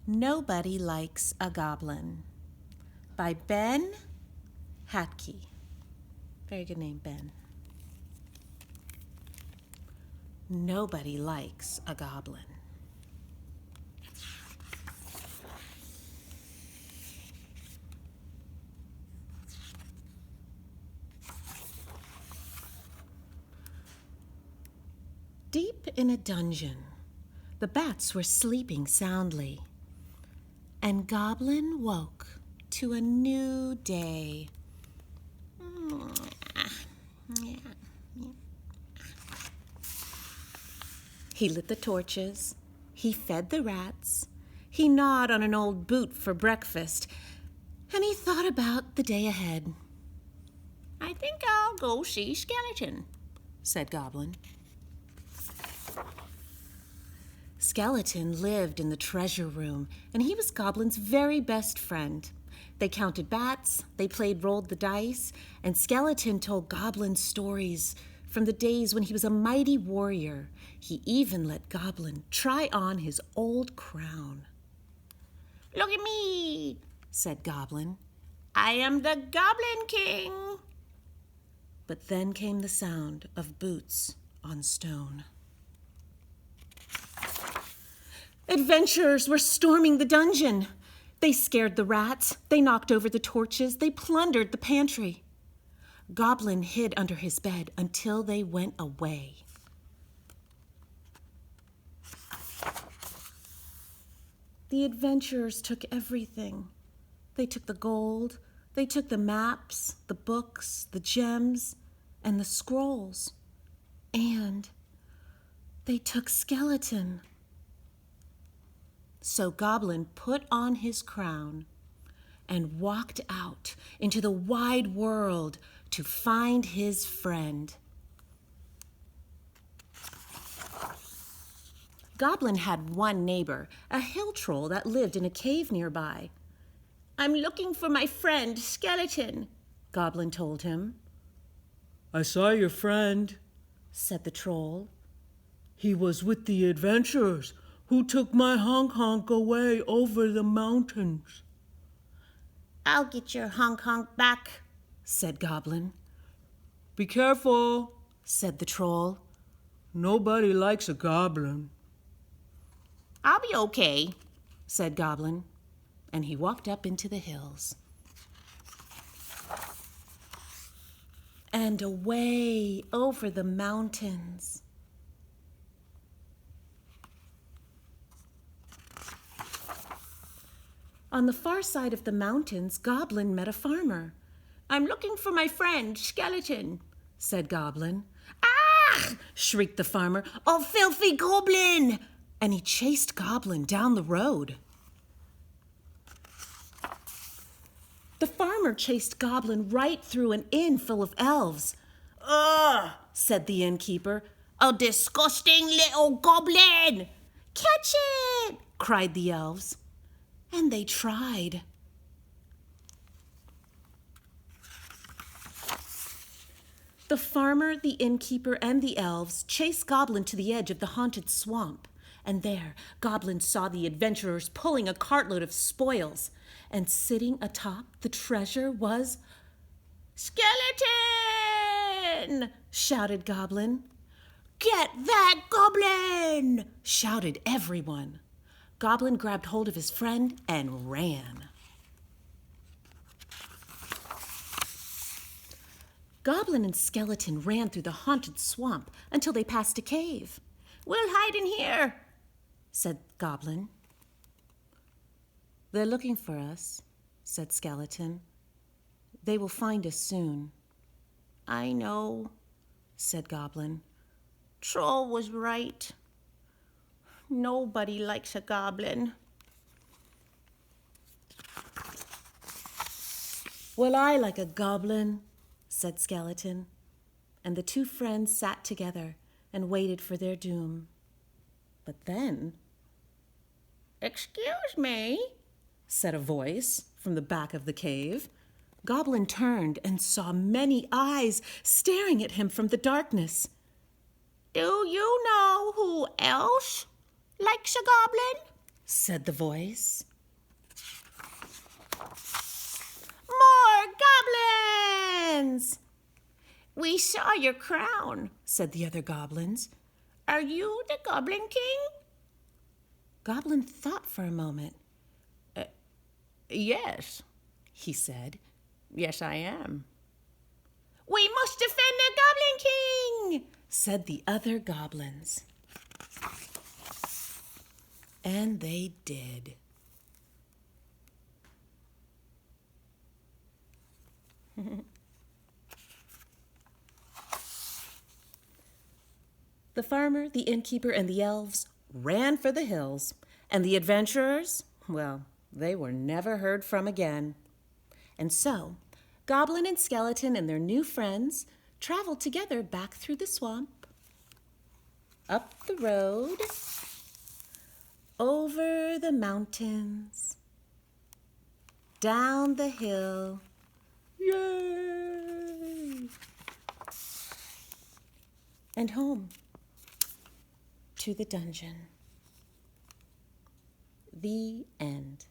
Nobody Likes a Goblin by Ben Hatke. Very good name, Ben. Nobody likes a goblin. Deep in a dungeon, the bats were sleeping soundly, and Goblin woke to a new day. He lit the torches, he fed the rats, he gnawed on an old boot for breakfast, and he thought about the day ahead. "I think I'll go see Skeleton," said Goblin. Skeleton lived in the treasure room, and he was Goblin's very best friend. They counted bats, they played roll the dice, and Skeleton told Goblin stories from the days when he was a mighty warrior. He even let Goblin try on his old crown. "Look at me," said Goblin. "I am the Goblin King." But then came the sound of boots on stone. Adventurers were storming the dungeon. They scared the rats, they knocked over the torches, they plundered the pantry. Goblin hid under his bed until they went away. The adventurers took everything. They took the gold, they took the maps, the books, the gems, and the scrolls. And they took Skeleton. So Goblin put on his crown and walked out into the wide world to find his friend. Goblin had one neighbor, a hill troll that lived in a cave nearby. "I'm looking for my friend, Skeleton," Goblin told him. "I saw your friend," said the troll. "He was with the adventurers who took my honk-honk away over the mountains." "I'll get your honk-honk back," said Goblin. "Be careful," said the troll. "Nobody likes a goblin." "I'll be okay," said Goblin, and he walked up into the hills. And away over the mountains. On the far side of the mountains, Goblin met a farmer. "I'm looking for my friend, Skeleton," said Goblin. "Ah!" shrieked the farmer. "Oh, filthy goblin!" And he chased Goblin down the road. The farmer chased Goblin right through an inn full of elves. "Ugh!" said the innkeeper. "A disgusting little goblin!" "Catch it!" cried the elves. And they tried. The farmer, the innkeeper, and the elves chased Goblin to the edge of the haunted swamp. And there, Goblin saw the adventurers pulling a cartload of spoils. And sitting atop the treasure was Skeleton! Shouted Goblin. "Get that goblin!" shouted everyone. Goblin grabbed hold of his friend and ran. Goblin and Skeleton ran through the haunted swamp until they passed a cave. "We'll hide in here," said Goblin. "They're looking for us," said Skeleton. "They will find us soon." "I know," said Goblin. "Troll was right. Nobody likes a goblin." "Well, I like a goblin," said Skeleton. And the two friends sat together and waited for their doom. But then, "Excuse me," said a voice from the back of the cave. Goblin turned and saw many eyes staring at him from the darkness. "Do you know who else likes a goblin?" said the voice. More goblins! We saw your crown, said the other goblins. Are you the Goblin King? Goblin thought for a moment. Yes, he said. Yes, I am. We must defend the Goblin King, said the other goblins. And they did. The farmer, the innkeeper, and the elves ran for the hills, and the adventurers, well, they were never heard from again. And so, Goblin and Skeleton and their new friends traveled together back through the swamp, up the road, over the mountains, down the hill. Yay! And home to the dungeon. The end.